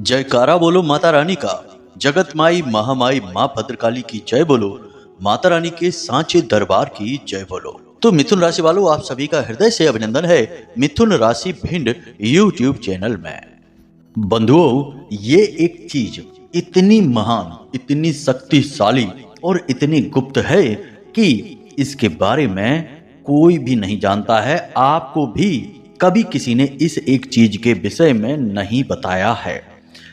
जयकारा बोलो माता रानी का। जगत माई महामाई माँ भद्रकाली की जय बोलो। माता रानी के सांचे दरबार की जय बोलो। तो मिथुन राशि वालों, आप सभी का हृदय से अभिनंदन है मिथुन राशि भिंड यूट्यूब चैनल में। बंधुओं, ये एक चीज इतनी महान, इतनी शक्तिशाली और इतनी गुप्त है कि इसके बारे में कोई भी नहीं जानता है। आपको भी कभी किसी ने इस एक चीज के विषय में नहीं बताया है,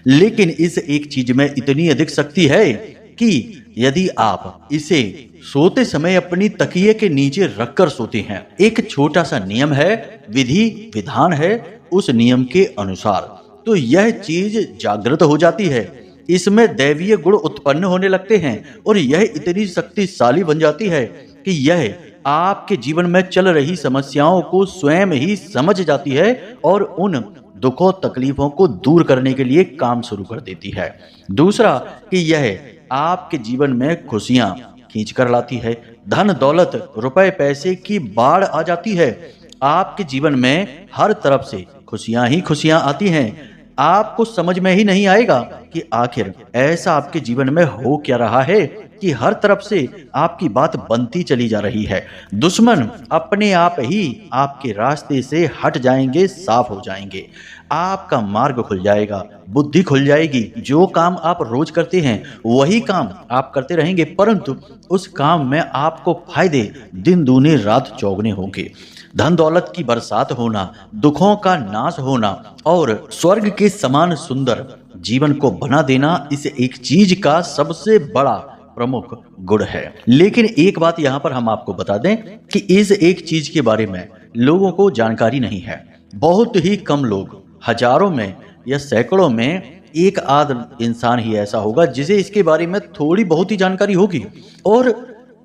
लेकिन इस एक चीज में इतनी अधिक शक्ति है कि यदि आप इसे सोते समय अपनी तकिए के नीचे रखकर सोते हैं, एक छोटा सा नियम है, विधि विधान है, उस नियम के अनुसार तो यह चीज जागृत हो जाती है, इसमें दैवीय गुण उत्पन्न होने लगते हैं और यह इतनी शक्तिशाली बन जाती है कि यह आपके जीवन में चल रही समस्याओं को स्वयं ही समझ जाती है और उन दुखों तकलीफों को दूर करने के लिए काम शुरू कर देती है। दूसरा कि यह आपके जीवन में खुशियां खींच कर लाती है, धन दौलत रुपए पैसे की बाढ़ आ जाती है। आपके जीवन में हर तरफ से खुशियां ही खुशियां आती हैं। आपको समझ में ही नहीं आएगा कि आखिर ऐसा आपके जीवन में हो क्या रहा है कि हर तरफ से आपकी बात बनती चली जा रही है। दुश्मन अपने आप ही आपके रास्ते से हट जाएंगे, साफ हो जाएंगे, आपका मार्ग खुल जाएगा, बुद्धि खुल जाएगी। जो काम आप रोज करते हैं वही काम आप करते रहेंगे, परंतु उस काम में आपको फायदे दिन दूने रात चौगुने होंगे। धन दौलत की बरसात होना, दुखों का नाश होना और स्वर्ग के समान सुंदर जीवन को बना देना, इस एक चीज का सबसे बड़ा प्रमुख गुण है। लेकिन एक बात यहाँ पर हम आपको बता दें कि इस एक चीज के बारे में लोगों को जानकारी नहीं है। बहुत ही कम लोग, हजारों में या सैकड़ों में एक आध इंसान ही ऐसा होगा जिसे इसके बारे में थोड़ी बहुत ही जानकारी होगी और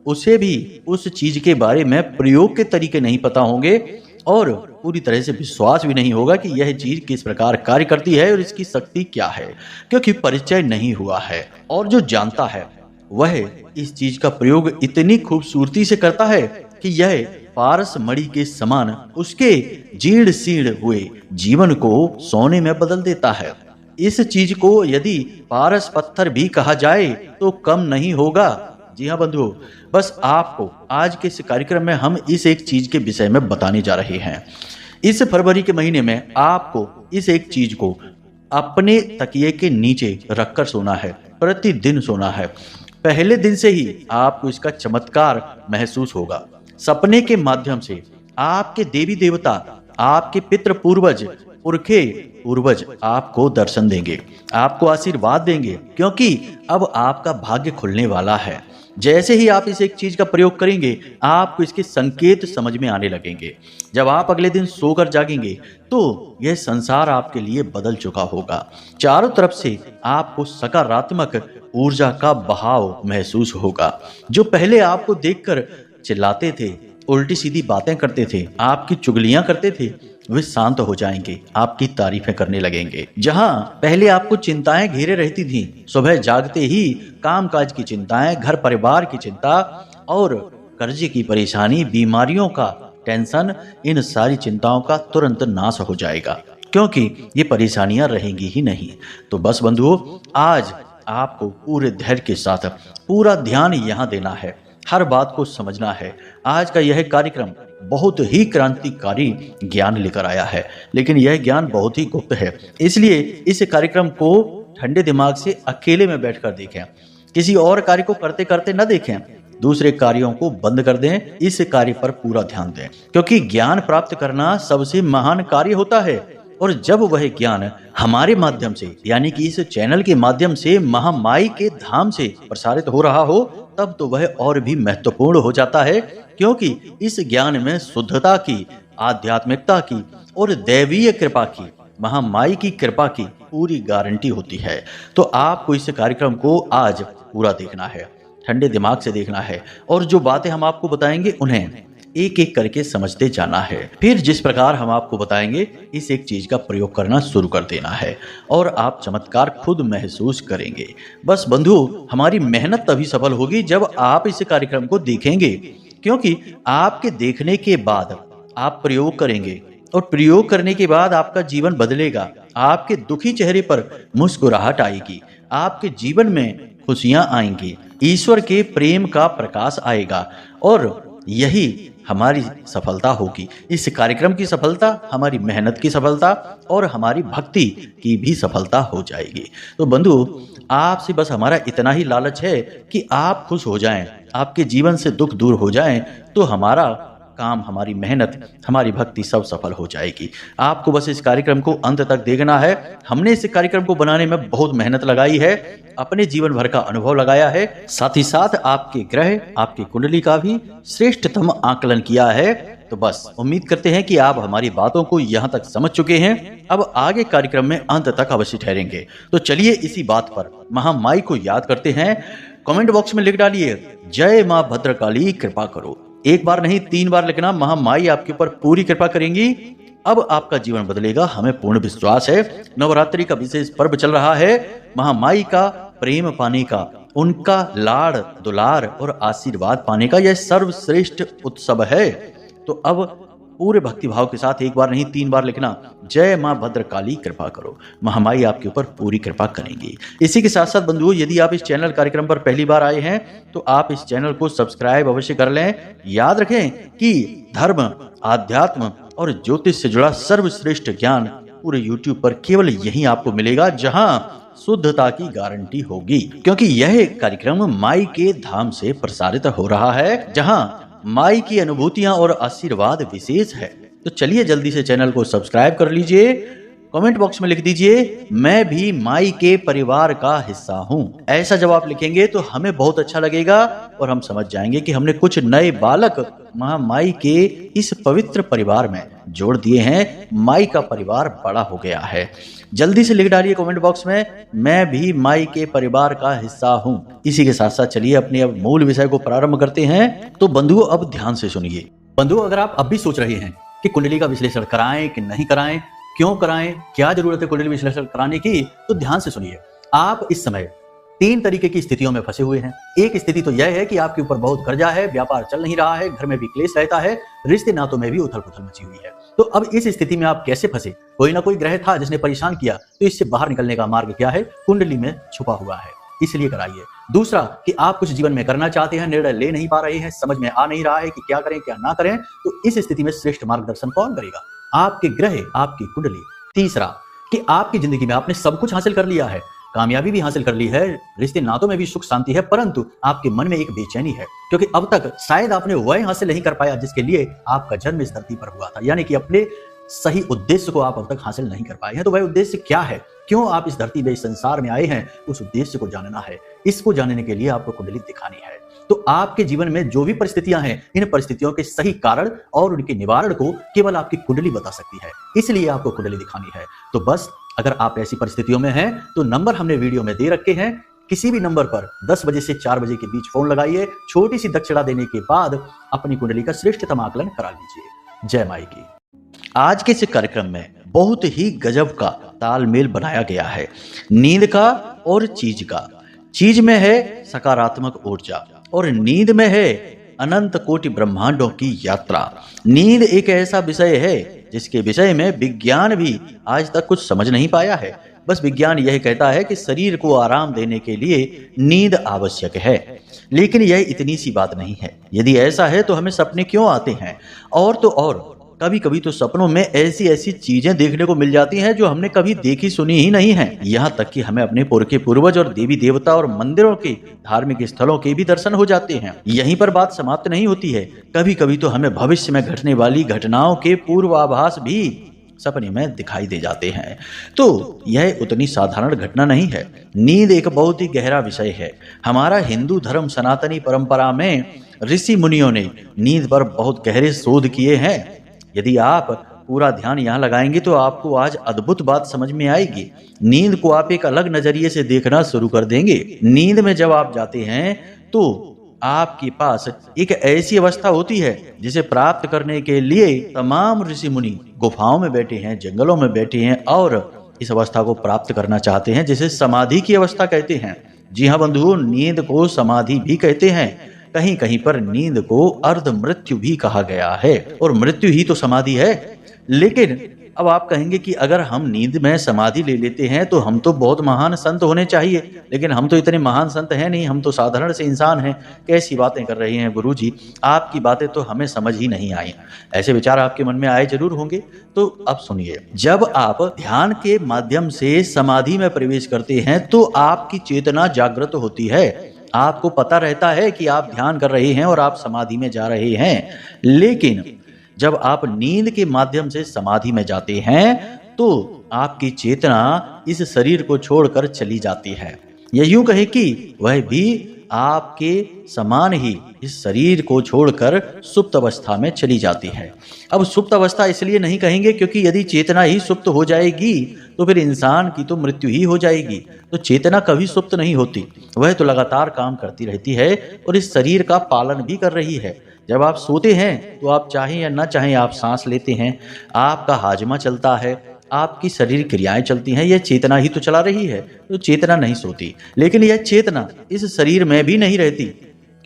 उसे भी उस चीज के बारे में प्रयोग के तरीके नहीं पता होंगे और पूरी तरह से विश्वास भी नहीं होगा कि यह चीज किस प्रकार कार्य करती है और इसकी शक्ति क्या है, क्योंकि परिचय नहीं हुआ है। और जो जानता है वह इस चीज का प्रयोग इतनी खूबसूरती से करता है कि यह पारस मणि के समान उसके जीर्ण शीर्ण हुए जीवन को सोने में बदल देता है। इस चीज को यदि पारस पत्थर भी कहा जाए तो कम नहीं होगा। जी हाँ बंधुओं, बस आपको आज के इस कार्यक्रम में हम इस एक चीज के विषय में बताने जा रहे हैं। इस फरवरी के महीने में आपको इस एक चीज को अपने तकिए के नीचे रखकर सोना है, प्रतिदिन सोना है। पहले दिन से ही आपको इसका चमत्कार महसूस होगा। सपने के माध्यम से आपके देवी देवता, आपके पितृ पूर्वज, पुरखे पूर्वज आपको दर्शन देंगे, आपको आशीर्वाद देंगे, क्योंकि अब आपका भाग्य खुलने वाला है। जैसे ही आप इस एक चीज का प्रयोग करेंगे, आपको इसके संकेत समझ में आने लगेंगे। जब आप अगले दिन सोकर जागेंगे तो यह संसार आपके लिए बदल चुका होगा। चारों तरफ से आपको सकारात्मक ऊर्जा का बहाव महसूस होगा। जो पहले आपको देखकर चिल्लाते थे, उल्टी सीधी बातें करते थे, आपकी चुगलियां करते थे, वे शांत हो जाएंगे, आपकी तारीफें करने लगेंगे। जहां पहले आपको चिंताएं घेरे रहती थीं, सुबह जागते ही कामकाज की चिंताएं, घर परिवार की चिंता और कर्जे की परेशानी, बीमारियों का टेंशन, इन सारी चिंताओं का तुरंत नाश हो जाएगा, क्योंकि ये परेशानियां रहेंगी ही नहीं। तो बस बंधुओं, आज आपको पूरे धैर्य के साथ पूरा ध्यान यहाँ देना है, हर बात को समझना है। आज का यह कार्यक्रम बहुत ही क्रांतिकारी ज्ञान लेकर आया है, लेकिन यह ज्ञान बहुत ही गुप्त है, इसलिए इस कार्यक्रम को ठंडे दिमाग से अकेले में बैठकर देखें। किसी और कार्य को करते करते न देखें, दूसरे कार्यों को बंद कर दें, इस कार्य पर पूरा ध्यान दें, क्योंकि ज्ञान प्राप्त करना सबसे महान कार्य होता है। और जब वह ज्ञान हमारे माध्यम से, यानी कि इस चैनल के माध्यम से महामाई के धाम से प्रसारित हो रहा हो, तब तो वह और भी महत्वपूर्ण हो जाता है, क्योंकि इस ज्ञान में शुद्धता की, आध्यात्मिकता की और दैवीय कृपा की, महामाई की कृपा की पूरी गारंटी होती है। तो आपको इस कार्यक्रम को आज पूरा देखना है, ठंडे दिमाग से देखना है और जो बातें हम आपको बताएंगे उन्हें एक एक करके समझते जाना है। फिर जिस प्रकार हम आपको बताएंगे, इस एक चीज का प्रयोग करना शुरू कर देना है और आप चमत्कार खुद महसूस करेंगे। बस बंधु, हमारी मेहनत तभी सफल होगी जब आप इस कार्यक्रम को देखेंगे, क्योंकि आपके देखने के बाद आप प्रयोग करेंगे, और प्रयोग करने के बाद आपका जीवन बदलेगा। आपके दुखी चेहरे पर मुस्कुराहट आएगी, आपके जीवन में खुशियां आएंगी, ईश्वर के प्रेम का प्रकाश आएगा और यही हमारी सफलता होगी। इस कार्यक्रम की सफलता हमारी मेहनत की सफलता और हमारी भक्ति की भी सफलता हो जाएगी। तो बंधु, आपसे बस हमारा इतना ही लालच है कि आप खुश हो जाएं, आपके जीवन से दुख दूर हो जाएं, तो हमारा काम, हमारी मेहनत, हमारी भक्ति सब सफल हो जाएगी। आपको बस इस कार्यक्रम को अंत तक देखना है। हमने इस कार्यक्रम को बनाने में बहुत मेहनत लगाई है, अपने जीवन भर का अनुभव लगाया है, साथ ही साथ आपके ग्रह, आपकी कुंडली का भी श्रेष्ठतम आकलन किया है। तो बस उम्मीद करते हैं कि आप हमारी बातों को यहाँ तक समझ चुके हैं। अब आगे कार्यक्रम में अंत तक अवश्य ठहरेंगे। तो चलिए इसी बात पर महामाई को याद करते हैं। कमेंट बॉक्स में लिख डालिए, जय मां भद्रकाली कृपा करो। एक बार नहीं 3 बार लिखना, महामाई आपके ऊपर पूरी कृपा करेंगी। अब आपका जीवन बदलेगा, हमें पूर्ण विश्वास है। नवरात्रि का विशेष पर्व चल रहा है, महामाई का प्रेम पाने का, उनका लाड़ दुलार और आशीर्वाद पाने का यह सर्वश्रेष्ठ उत्सव है। तो अब पूरे भक्ति भाव के साथ एक बार नहीं 3 बार लिखना, जय मां भद्रकाली कृपा करो। महामाई आपके ऊपर पूरी कृपा करेंगी। इसी के साथ साथ बंधुओं, यदि आप इस चैनल कार्यक्रम पर पहली बार आए हैं तो आप इस चैनल को सब्सक्राइब अवश्य कर लें। याद रखें कि धर्म, आध्यात्म और ज्योतिष से जुड़ा सर्वश्रेष्ठ ज्ञान पूरे YouTube पर केवल यहीं आपको मिलेगा, जहां शुद्धता की गारंटी होगी, क्योंकि यह कार्यक्रम माई के धाम से प्रसारित हो रहा है, जहां माई की अनुभूतियां और आशीर्वाद विशेष है। तो चलिए जल्दी से चैनल को सब्सक्राइब कर लीजिए। कमेंट बॉक्स में लिख दीजिए, मैं भी माई के परिवार का हिस्सा हूं। ऐसा जब आप लिखेंगे तो हमें बहुत अच्छा लगेगा और हम समझ जाएंगे कि हमने कुछ नए बालक महामाई के इस पवित्र परिवार में जोड़ दिए हैं। माई का परिवार बड़ा हो गया है। जल्दी से लिख डालिए कमेंट बॉक्स में, मैं भी माई के परिवार का हिस्सा हूं। इसी के साथ साथ चलिए अपने अब मूल विषय को प्रारंभ करते हैं। तो बंधुओं, अब ध्यान से सुनिए। बंधुओं, अगर आप अब भी सोच रहे हैं कि कुंडली का विश्लेषण कराएं कि नहीं कराएं, क्यों कराएं, क्या जरूरत है कुंडली विश्लेषण कराने की, तो ध्यान से सुनिए। आप इस समय 3 तरीके की स्थितियों में फंसे हुए हैं। एक स्थिति तो यह है कि आपके ऊपर बहुत कर्जा है, व्यापार चल नहीं रहा है, घर में भी क्लेश रहता है, रिश्ते नातों में भी उथल पुथल मची हुई है। तो अब इस स्थिति में आप कैसे फंसे? कोई ना कोई ग्रह था जिसने परेशान किया, तो इससे बाहर निकलने का मार्ग क्या है? कुंडली में छुपा हुआ है, इसलिए कराइए। दूसरा कि आप कुछ जीवन में करना चाहते हैं, निर्णय ले नहीं पा रहे हैं, समझ में आ नहीं रहा है कि क्या करें क्या ना करें, तो इस स्थिति में श्रेष्ठ मार्गदर्शन कौन करेगा? आपके ग्रह, आपकी कुंडली। तीसरा कि आपकी जिंदगी में आपने सब कुछ हासिल कर लिया है, कामयाबी भी हासिल कर ली है, रिश्ते नातों में भी सुख शांति है, परंतु आपके मन में एक बेचैनी है, क्योंकि अब तक शायद आपने वह हासिल नहीं कर पाया जिसके लिए आपका जन्म इस धरती पर हुआ था। यानी कि अपने सही उद्देश्य को आप अब तक हासिल नहीं कर पाए हैं। तो वह उद्देश्य क्या है, क्यों आप इस धरती में, इस संसार में आए हैं, उस उद्देश्य को जानना है। इसको जानने के लिए आपको कुंडली दिखानी है। तो आपके जीवन में जो भी परिस्थितियां हैं, इन परिस्थितियों के सही कारण और उनके निवारण को केवल आपकी कुंडली बता सकती है, इसलिए आपको कुंडली दिखानी है। तो बस अगर आप ऐसी परिस्थितियों में हैं तो नंबर हमने वीडियो में दे रखे हैं, किसी भी नंबर पर 10 बजे से 4 बजे के बीच फोन लगाइए, छोटी सी दक्षिणा देने के बाद अपनी कुंडली का श्रेष्ठतम आकलन करा लीजिए। जय माई की। आज के इस कार्यक्रम में बहुत ही गजब का तालमेल बनाया गया है, नींद का और चीज का। चीज में है सकारात्मक ऊर्जा और नींद में है अनंत कोटि ब्रह्मांडों की यात्रा। नींद एक ऐसा विषय है जिसके विषय में विज्ञान भी आज तक कुछ समझ नहीं पाया है। बस विज्ञान यह कहता है कि शरीर को आराम देने के लिए नींद आवश्यक है, लेकिन यह इतनी सी बात नहीं है। यदि ऐसा है तो हमें सपने क्यों आते हैं? और तो और कभी कभी तो सपनों में ऐसी ऐसी चीजें देखने को मिल जाती हैं जो हमने कभी देखी सुनी ही नहीं है। यहाँ तक कि हमें अपने पुरखे पूर्वज और देवी देवता और मंदिरों के, धार्मिक स्थलों के भी दर्शन हो जाते हैं। यहीं पर बात समाप्त नहीं होती है, कभी कभी तो हमें भविष्य में घटने वाली घटनाओं के पूर्वाभास भी सपने में दिखाई दे जाते हैं। तो यह उतनी साधारण घटना नहीं है। नींद एक बहुत ही गहरा विषय है। हमारा हिंदू धर्म सनातनी परंपरा में ऋषि मुनियों ने नींद पर बहुत गहरे शोध किए हैं। यदि आप पूरा ध्यान यहाँ लगाएंगे तो आपको आज अद्भुत बात समझ में आएगी। नींद को आप एक अलग नजरिए से देखना शुरू कर देंगे। नींद में जब आप जाते हैं तो आपके पास एक ऐसी अवस्था होती है जिसे प्राप्त करने के लिए तमाम ऋषि मुनि गुफाओं में बैठे हैं, जंगलों में बैठे हैं और इस अवस्था को प्राप्त करना चाहते हैं, जिसे समाधि की अवस्था कहते हैं। जी हाँ बंधुओं, नींद को समाधि भी कहते हैं। कहीं कहीं पर नींद को अर्ध मृत्यु भी कहा गया है, और मृत्यु ही तो समाधि है। लेकिन अब आप कहेंगे कि अगर हम नींद में समाधि ले लेते हैं तो हम तो बहुत महान संत होने चाहिए, लेकिन हम तो इतने महान संत हैं नहीं, हम तो साधारण से इंसान हैं। कैसी बातें कर रहे हैं गुरुजी, आपकी बातें तो हमें समझ ही नहीं आई। ऐसे विचार आपके मन में आए जरूर होंगे। तो अब सुनिए, जब आप ध्यान के माध्यम से समाधि में प्रवेश करते हैं तो आपकी चेतना जागृत होती है। आपको पता रहता है कि आप ध्यान कर रहे हैं और आप समाधि में जा रहे हैं। लेकिन जब आप नींद के माध्यम से समाधि में जाते हैं तो आपकी चेतना इस शरीर को छोड़कर चली जाती है, या यूं कहे कि वह भी आपके समान ही इस शरीर को छोड़कर सुप्त अवस्था में चली जाती है। अब सुप्त अवस्था इसलिए नहीं कहेंगे क्योंकि यदि चेतना ही सुप्त हो जाएगी तो फिर इंसान की तो मृत्यु ही हो जाएगी। तो चेतना कभी सुप्त नहीं होती, वह तो लगातार काम करती रहती है और इस शरीर का पालन भी कर रही है। जब आप सोते हैं तो आप चाहें या ना चाहें आप सांस लेते हैं, आपका हाजमा चलता है, आपकी शरीर क्रियाएं चलती हैं, यह चेतना ही तो चला रही है। तो चेतना नहीं सोती, लेकिन यह चेतना इस शरीर में भी नहीं रहती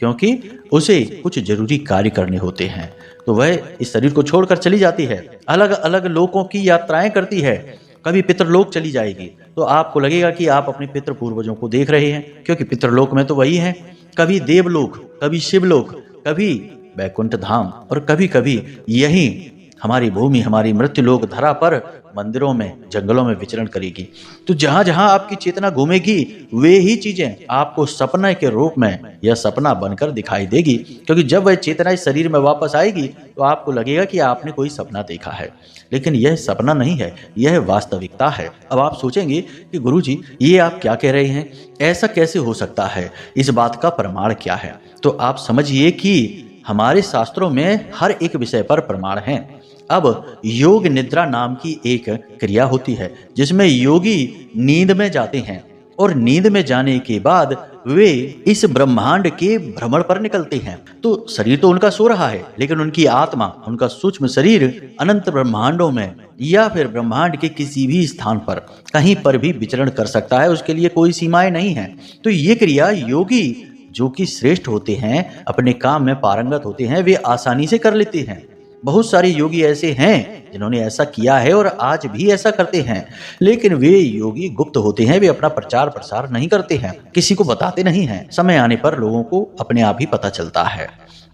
क्योंकि उसे कुछ जरूरी कार्य करने होते हैं, तो वह इस शरीर को छोड़कर चली जाती है, अलग अलग लोकों की यात्राएं करती है। कभी पितृलोक चली जाएगी तो आपको लगेगा कि आप अपने पितृ पूर्वजों को देख रहे हैं, क्योंकि पितृलोक में तो वही है। कभी देवलोक, कभी शिवलोक, कभी वैकुंठ धाम, और कभी कभी यही हमारी भूमि, हमारी मृत्यु लोक धरा पर मंदिरों में, जंगलों में विचरण करेगी। तो जहां जहां आपकी चेतना घूमेगी वे ही चीजें आपको सपने के रूप में या सपना बनकर दिखाई देगी, क्योंकि जब वह चेतना इस शरीर में वापस आएगी तो आपको लगेगा कि आपने कोई सपना देखा है, लेकिन यह सपना नहीं है, यह वास्तविकता है। अब आप सोचेंगे कि गुरुजी ये आप क्या कह रहे हैं, ऐसा कैसे हो सकता है, इस बात का प्रमाण क्या है? तो आप समझिए कि हमारे शास्त्रों में हर एक विषय पर प्रमाण हैं। अब योग निद्रा नाम की एक क्रिया होती है जिसमें योगी नींद में जाते हैं और नींद में जाने के बाद वे इस ब्रह्मांड के भ्रमण पर निकलते हैं। तो शरीर तो उनका सो रहा है, लेकिन उनकी आत्मा, उनका सूक्ष्म शरीर अनंत ब्रह्मांडों में या फिर ब्रह्मांड के किसी भी स्थान पर कहीं पर भी विचरण कर सकता है, उसके लिए कोई सीमाएं नहीं है। तो ये क्रिया योगी जो कि श्रेष्ठ होते हैं, अपने काम में पारंगत होते हैं, वे आसानी से कर लेते हैं। बहुत सारे योगी ऐसे हैं जिन्होंने ऐसा किया है और आज भी ऐसा करते हैं, लेकिन वे योगी गुप्त होते हैं, वे अपना प्रचार प्रसार नहीं करते हैं, किसी को बताते नहीं हैं। समय आने पर लोगों को अपने आप ही पता चलता है।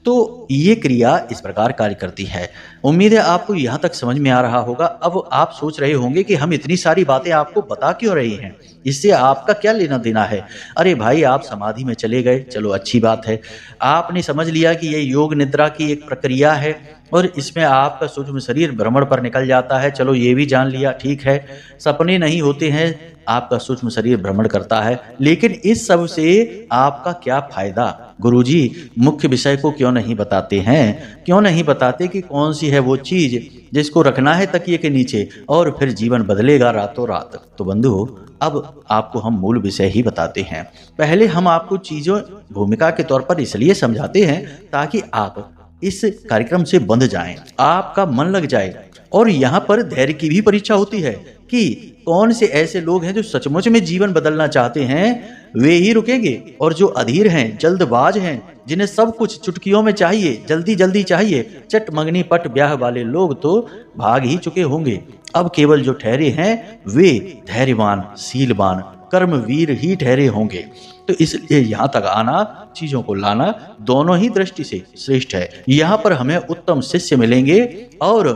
तो ये क्रिया इस प्रकार कार्य करती है। उम्मीद है आपको यहाँ तक समझ में आ रहा होगा। अब आप सोच रहे होंगे कि हम इतनी सारी बातें आपको बता क्यों रहे हैं, इससे आपका क्या लेना देना है? अरे भाई, आप समाधि में चले गए, चलो अच्छी बात है। आपने समझ लिया कि ये योग निद्रा की एक प्रक्रिया है और इसमें आपका सूक्ष्म शरीर भ्रमण पर निकल जाता है, चलो ये भी जान लिया, ठीक है। सपने नहीं होते हैं, आपका सूक्ष्म शरीर भ्रमण करता है, लेकिन इस सब से आपका क्या फायदा? गुरुजी मुख्य विषय को क्यों नहीं बताते हैं? क्यों नहीं बताते कि कौन सी है वो चीज जिसको रखना है तकिए के नीचे और फिर जीवन बदलेगा रातों रात? तो बंधु, अब आपको हम मूल विषय ही बताते हैं। पहले हम आपको चीजों भूमिका के तौर पर इसलिए समझाते हैं ताकि आप इस कार्यक्रम से बंध जाएं, आपका मन लग जाए। और यहाँ पर धैर्य की भी परीक्षा होती है कि कौन से ऐसे लोग हैं जो सचमुच में जीवन बदलना चाहते हैं, वे ही रुकेंगे, और जो अधीर हैं, जल्दबाज हैं, जिन्हें सब कुछ चुटकियों में चाहिए, जल्दी जल्दी चाहिए, चट मंगनी पट ब्याह वाले लोग तो भाग ही चुके होंगे। अब केवल जो ठहरे हैं वे धैर्यवान, शीलवान, कर्मवीर ही ठहरे होंगे। तो इसलिए यहाँ तक आना, चीजों को लाना दोनों ही दृष्टि से श्रेष्ठ है। यहाँ पर हमें उत्तम शिष्य मिलेंगे और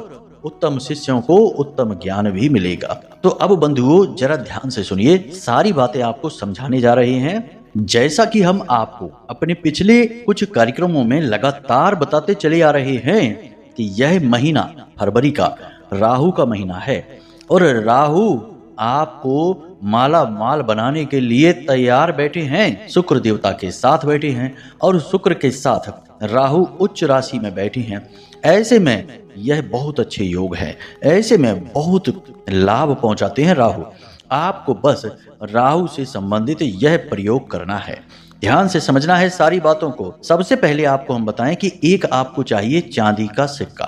उत्तम शिष्यों को उत्तम ज्ञान भी मिलेगा। तो अब बंधुओं जरा ध्यान से सुनिए, सारी बातें आपको समझाने जा रहे हैं। जैसा कि हम आपको अपने पिछले कुछ कार्यक्रमों में लगातार बताते चले आ रहे हैं कि यह महीना फरवरी का राहु का महीना है और राहु आपको माला माल बनाने के लिए तैयार बैठे हैं, शुक्र देवता के साथ बैठे हैं और शुक्र के साथ राहु उच्च राशि में बैठे हैं। ऐसे में यह बहुत अच्छे योग है, ऐसे में बहुत लाभ पहुंचाते हैं राहु। आपको बस राहु से संबंधित यह प्रयोग करना है, ध्यान से समझना है सारी बातों को। सबसे पहले आपको हम बताएं कि एक आपको चाहिए चांदी का सिक्का,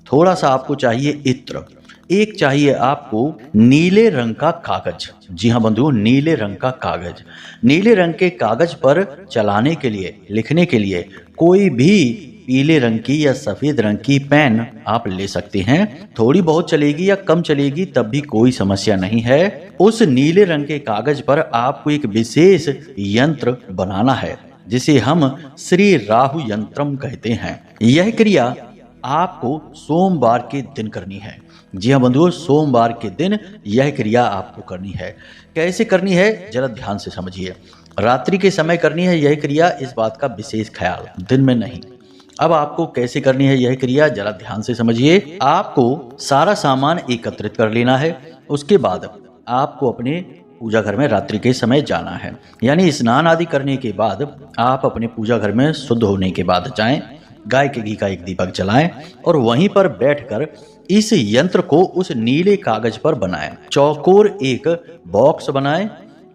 थोड़ा सा आपको चाहिए इत्र, एक चाहिए आपको नीले रंग का कागज। जी हाँ बंधुओं, नीले रंग का कागज। नीले रंग के कागज पर चलाने के लिए, लिखने के लिए कोई भी पीले रंग की या सफेद रंग की पेन आप ले सकते हैं। थोड़ी बहुत चलेगी या कम चलेगी तब भी कोई समस्या नहीं है। उस नीले रंग के कागज पर आपको एक विशेष यंत्र बनाना है जिसे हम श्री राहु यंत्रम कहते हैं। यह क्रिया आपको सोमवार के दिन करनी है। जी हाँ बंधुओं, सोमवार के दिन यह क्रिया आपको करनी है। कैसे करनी है जरा ध्यान से समझिए। रात्रि के समय करनी है यह क्रिया, इस बात का विशेष ख्याल, दिन में नहीं। अब आपको कैसे करनी है यह क्रिया जरा ध्यान से समझिए। आपको सारा सामान एकत्रित कर लेना है। उसके बाद आपको अपने पूजा घर में रात्रि के समय जाना है, यानी स्नान आदि करने के बाद आप अपने पूजा घर में शुद्ध होने के बाद जाएं, गाय के घी का एक दीपक जलाएं और वहीं पर बैठकर इस यंत्र को उस नीले कागज पर बनाएं। चौकोर एक बॉक्स बनाएं,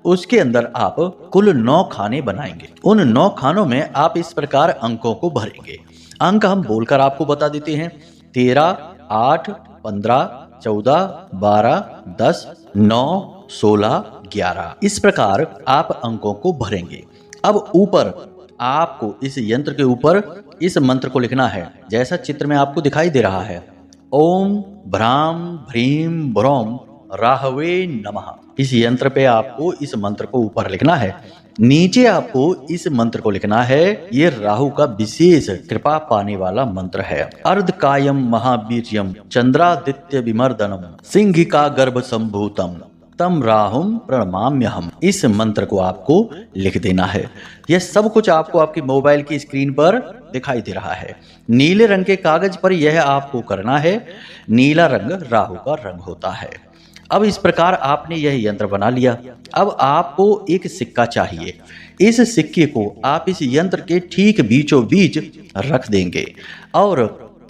उसके अंदर आप कुल 9 खाने बनाएंगे। उन 9 खानों में आप इस प्रकार अंकों को भरेंगे। अंक हम बोलकर आपको बता देते हैं। 13, 8, 15, 14, 12, 10, 9, 16, 11 इस प्रकार आप अंकों को भरेंगे। अब ऊपर आपको इस यंत्र के ऊपर इस मंत्र को लिखना है जैसा चित्र में आपको दिखाई दे रहा है। ओम भ्राम भ्रीम ब्रोम राहवे नमः। इस यंत्र पे आपको इस मंत्र को ऊपर लिखना है। नीचे आपको इस मंत्र को लिखना है। ये राहु का विशेष कृपा पाने वाला मंत्र है। अर्धकायम महावीर्यम चंद्रादित्य विमर्दनम सिंहिका गर्भ संभूतम तम राहुम प्रणमाम्यहम। इस मंत्र को आपको लिख देना है। यह सब कुछ आपको आपकी मोबाइल की स्क्रीन पर दिखाई दे रहा है। नीले रंग के कागज पर यह आपको करना है। नीला रंग राहु का रंग होता है। अब इस प्रकार आपने यह यंत्र बना लिया। अब आपको एक सिक्का चाहिए। इस सिक्के को आप इस यंत्र के ठीक बीचों बीच रख देंगे और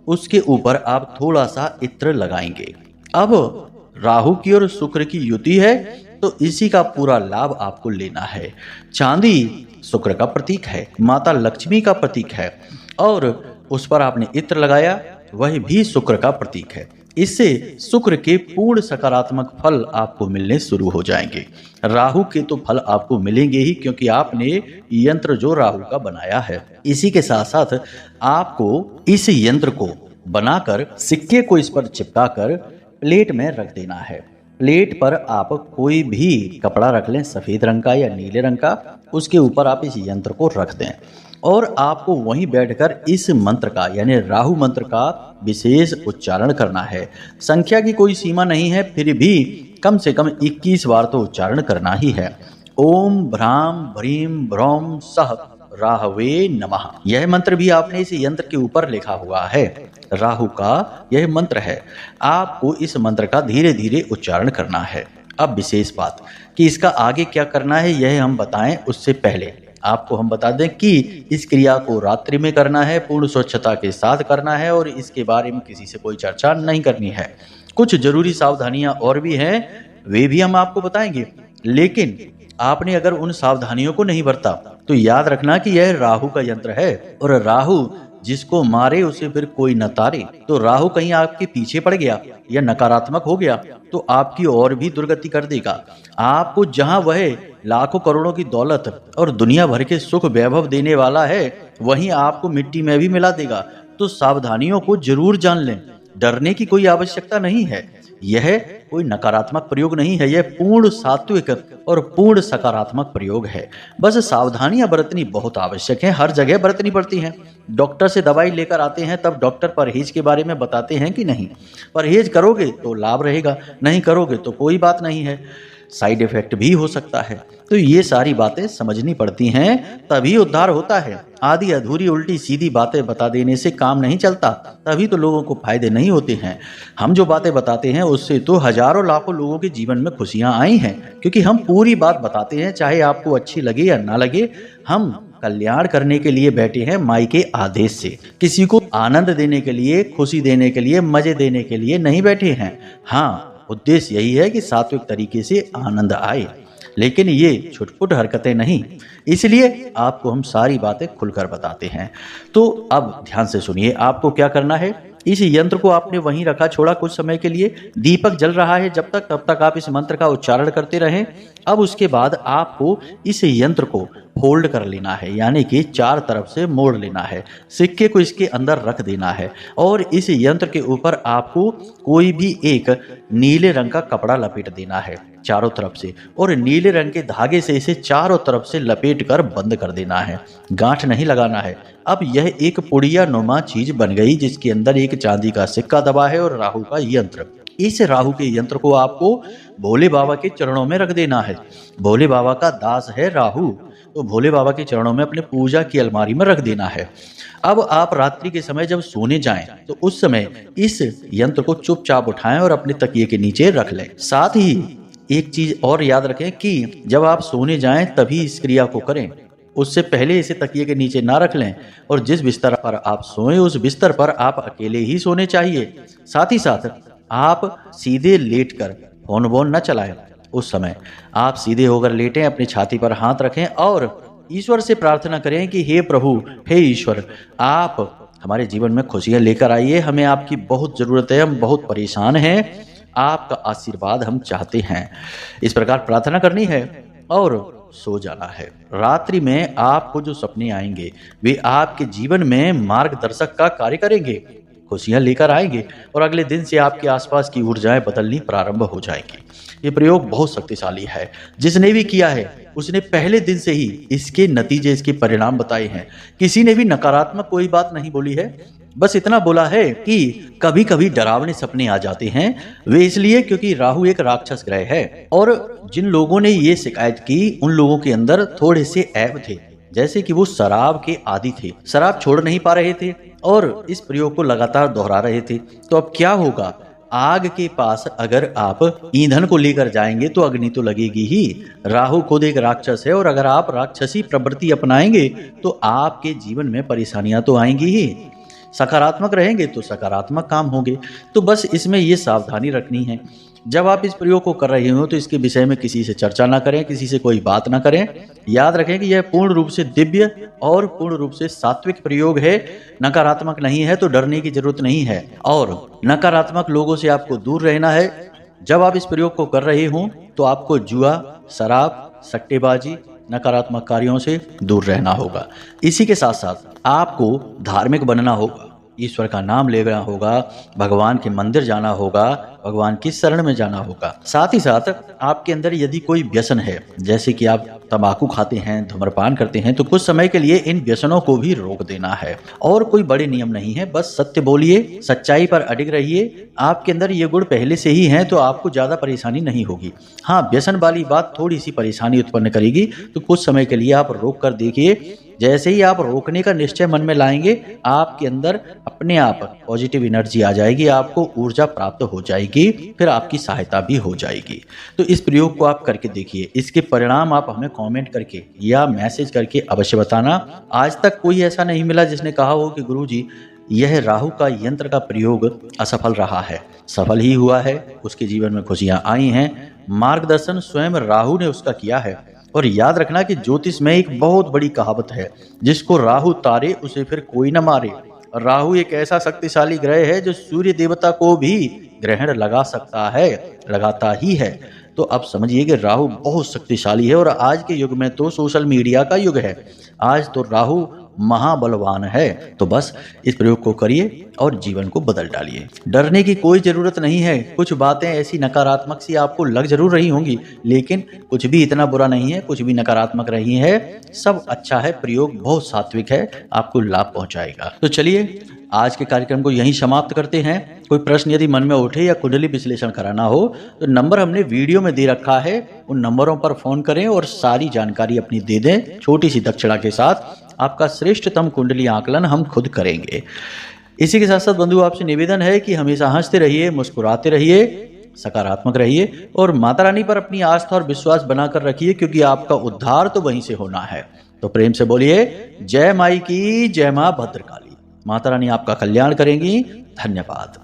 उसके ऊपर आप थोड़ा सा इत्र लगाएंगे। अब राहु की और शुक्र की युति है तो इसी का पूरा लाभ आपको लेना है। चांदी शुक्र का प्रतीक है, माता लक्ष्मी का प्रतीक है और उस पर आपने इत्र लगाया, वह भी शुक्र का प्रतीक है। इससे शुक्र के पूर्ण सकारात्मक फल आपको मिलने शुरू हो जाएंगे। राहु के तो फल आपको मिलेंगे ही, क्योंकि आपने यंत्र जो राहु का बनाया है। इसी के साथ साथ आपको इस यंत्र को बनाकर सिक्के को इस पर चिपकाकर प्लेट में रख देना है। प्लेट पर आप कोई भी कपड़ा रख लें, सफेद रंग का या नीले रंग का, उसके ऊपर आप इस यंत्र को रख दें और आपको वहीं बैठकर इस मंत्र का यानी राहु मंत्र का विशेष उच्चारण करना है। संख्या की कोई सीमा नहीं है, फिर भी कम से कम 21 बार तो उच्चारण करना ही है। ओम भ्राम भ्रीम ब्रौम सह राहवे नमः। यह मंत्र भी आपने इस यंत्र के ऊपर लिखा हुआ है। राहु का यह मंत्र है। आपको इस मंत्र का धीरे धीरे उच्चारण करना है। अब विशेष बात कि इसका आगे क्या करना है यह हम बताएं, उससे पहले आपको हम बता दें कि इस क्रिया को रात्रि में करना है, पूर्ण स्वच्छता के साथ करना है और इसके बारे में किसी से कोई चर्चा नहीं करनी है। कुछ जरूरी सावधानियां और भी हैं, वे भी हम आपको बताएंगे। लेकिन आपने अगर उन सावधानियों को नहीं बरता तो याद रखना कि यह राहु का यंत्र है और राहु जिसको मारे उसे फिर कोई न तारे। तो राहु कहीं आपके पीछे पड़ गया या नकारात्मक हो गया तो आपकी और भी दुर्गति कर देगा। आपको जहां वह लाखों करोड़ों की दौलत और दुनिया भर के सुख वैभव देने वाला है, वहीं आपको मिट्टी में भी मिला देगा। तो सावधानियों को जरूर जान लें। डरने की कोई आवश्यकता नहीं है। यह कोई नकारात्मक प्रयोग नहीं है, यह पूर्ण सात्विक और पूर्ण सकारात्मक प्रयोग है। बस सावधानियां बरतनी बहुत आवश्यक है, हर जगह बरतनी पड़ती हैं। डॉक्टर से दवाई लेकर आते हैं तब डॉक्टर परहेज के बारे में बताते हैं कि नहीं, परहेज करोगे तो लाभ रहेगा, नहीं करोगे तो कोई बात नहीं है, साइड इफेक्ट भी हो सकता है। तो ये सारी बातें समझनी पड़ती हैं, तभी उद्धार होता है। आधी अधूरी उल्टी सीधी बातें बता देने से काम नहीं चलता, तभी तो लोगों को फायदे नहीं होते हैं। हम जो बातें बताते हैं उससे तो हजारों लाखों लोगों के जीवन में खुशियां आई हैं, क्योंकि हम पूरी बात बताते हैं, चाहे आपको अच्छी लगे या ना लगे। हम कल्याण करने के लिए बैठे हैं माई के आदेश से, किसी को आनंद देने के लिए, खुशी देने के लिए, मजे देने के लिए नहीं बैठे हैं। हाँ, उद्देश्य यही है कि सात्विक तरीके से आनंद आए। लेकिन ये छुटपुट हरकतें नहीं, इसलिए आपको हम सारी बातें खुलकर बताते हैं। तो अब ध्यान से सुनिए, आपको क्या करना है। इस यंत्र को आपने वहीं रखा छोड़ा कुछ समय के लिए, दीपक जल रहा है जब तक, तब तक आप इस मंत्र का उच्चारण करते रहें। अब उसके बाद आपको इस यंत्र को फोल्ड कर लेना है, यानी कि चार तरफ से मोड़ लेना है, सिक्के को इसके अंदर रख देना है और इस यंत्र के ऊपर आपको कोई भी एक नीले रंग का कपड़ा लपेट देना है चारों तरफ से, और नीले रंग के धागे से इसे चारों तरफ से लपेट कर बंद कर देना है, गांठ नहीं लगाना है। अब यह एक पुड़िया नुमा चीज बन गई जिसके अंदर एक चांदी का सिक्का दबा है और राहु का यंत्र। इस राहु के यंत्र को आपको भोले बाबा के चरणों में रख देना है। भोले बाबा का दास है राहु, तो भोले बाबा के चरणों में अपने पूजा की अलमारी में रख देना है। अब आप रात्रि के समय जब सोने जाएं तो उस समय इस यंत्र को चुपचाप उठाएं और अपने तकिए के नीचे रख लें। साथ ही एक चीज और याद रखें कि जब आप सोने जाएं तभी इस क्रिया को करें, उससे पहले इसे तकिए के नीचे ना रख लें। और जिस बिस्तर पर आप सोएं उस बिस्तर पर आप अकेले ही सोने चाहिए। साथ ही साथ आप सीधे लेटकर फोन वोन न चलाएं। उस समय आप सीधे होकर लेटें, अपनी छाती पर हाथ रखें और ईश्वर से प्रार्थना करें कि हे प्रभु, हे ईश्वर, आप हमारे जीवन में खुशियां लेकर आइए, हमें आपकी बहुत ज़रूरत है, हम बहुत परेशान हैं, आपका आशीर्वाद हम चाहते हैं। इस प्रकार प्रार्थना करनी है और सो जाना है। रात्रि में आपको जो सपने आएंगे वे आपके जीवन में मार्गदर्शक का कार्य करेंगे, खुशियां लेकर आएंगे और अगले दिन से आपके आसपास की ऊर्जाएं बदलनी प्रारंभ हो जाएंगी। ये प्रयोग बहुत शक्तिशाली है। जिसने भी किया है उसने पहले दिन से ही इसके नतीजे, इसके परिणाम बताए हैं। किसी ने भी नकारात्मक कोई बात नहीं बोली है, बस इतना बोला है कि कभी कभी डरावने सपने आ जाते हैं, वे इसलिए क्योंकि राहु एक राक्षस ग्रह है। और जिन लोगों ने ये शिकायत की उन लोगों के अंदर थोड़े से ऐब थे, जैसे कि वो शराब के आदी थे, शराब छोड़ नहीं पा रहे थे और इस प्रयोग को लगातार दोहरा रहे थे। तो अब क्या होगा, आग के पास अगर आप ईंधन को लेकर जाएंगे तो अग्नि तो लगेगी ही। राहु खुद एक राक्षस है और अगर आप राक्षसी प्रवृत्ति अपनाएंगे तो आपके जीवन में परेशानियां तो आएंगी ही। सकारात्मक रहेंगे तो सकारात्मक काम होंगे। तो बस इसमें ये सावधानी रखनी है, जब आप इस प्रयोग को कर रहे हो तो इसके विषय में किसी से चर्चा ना करें, किसी से कोई बात ना करें। याद रखें कि यह पूर्ण रूप से दिव्य और पूर्ण रूप से सात्विक प्रयोग है, नकारात्मक नहीं है, तो डरने की जरूरत नहीं है और नकारात्मक लोगों से आपको दूर रहना है। जब आप इस प्रयोग को कर रहे हो तो आपको जुआ, शराब, सट्टेबाजी, नकारात्मक कार्यों से दूर रहना होगा। इसी के साथ साथ आपको धार्मिक बनना होगा, ईश्वर का नाम लेना होगा, भगवान के मंदिर जाना होगा, भगवान की शरण में जाना होगा। साथ ही साथ आपके अंदर यदि कोई व्यसन है, जैसे कि आप तंबाकू खाते हैं, धूम्रपान करते हैं, तो कुछ समय के लिए इन व्यसनों को भी रोक देना है। और कोई बड़े नियम नहीं है, बस सत्य बोलिए, सच्चाई पर अडिग रहिए। आपके अंदर ये गुण पहले से ही है तो आपको ज्यादा परेशानी नहीं होगी। हाँ, व्यसन वाली बात थोड़ी सी परेशानी उत्पन्न करेगी, तो कुछ समय के लिए आप रोक कर देखिए। जैसे ही आप रोकने का निश्चय मन में लाएंगे, आपके अंदर अपने आप पॉजिटिव एनर्जी आ जाएगी, आपको ऊर्जा प्राप्त हो जाएगी, फिर आपकी सहायता भी हो जाएगी। तो इस प्रयोग को आप करके देखिए, इसके परिणाम आप हमें कमेंट करके या मैसेज करके अवश्य बताना। आज तक कोई ऐसा नहीं मिला जिसने कहा हो कि गुरुजी यह राहु का यंत्र का प्रयोग असफल रहा है। सफल ही हुआ है, उसके जीवन में खुशियां आई हैं, मार्गदर्शन स्वयं राहु ने उसका किया है। और याद रखना कि ज्योतिष में एक बहुत बड़ी कहावत है, जिसको राहु तारे उसे फिर कोई न मारे। राहु एक ऐसा शक्तिशाली ग्रह है जो सूर्य देवता को भी ग्रहण लगा सकता है, लगाता ही है। तो अब समझिए कि राहु बहुत शक्तिशाली है और आज के युग में तो सोशल मीडिया का युग है। आज तो राहु महाबलवान है। तो बस इस प्रयोग को करिए और जीवन को बदल डालिए। डरने की कोई जरूरत नहीं है। कुछ बातें ऐसी नकारात्मक सी आपको लग जरूर रही होंगी, लेकिन कुछ भी इतना बुरा नहीं है, कुछ भी नकारात्मक नहीं है, सब अच्छा है। प्रयोग बहुत सात्विक है, आपको लाभ पहुंचाएगा। तो चलिए आज के कार्यक्रम को यहीं समाप्त करते हैं। कोई प्रश्न यदि मन में उठे या कुंडली विश्लेषण कराना हो तो नंबर हमने वीडियो में दे रखा है, उन नंबरों पर फोन करें और सारी जानकारी अपनी दे दें। छोटी सी दक्षिणा के साथ आपका श्रेष्ठतम कुंडली आकलन हम खुद करेंगे। इसी के साथ साथ बंधु आपसे निवेदन है कि हमेशा हंसते रहिए, मुस्कुराते रहिए, सकारात्मक रहिए और माता रानी पर अपनी आस्था और विश्वास बनाकर रखिए, क्योंकि आपका उद्धार तो वहीं से होना है। तो प्रेम से बोलिए जय माई की जय, मां भद्रकाली। माता रानी आपका कल्याण करेंगी। धन्यवाद।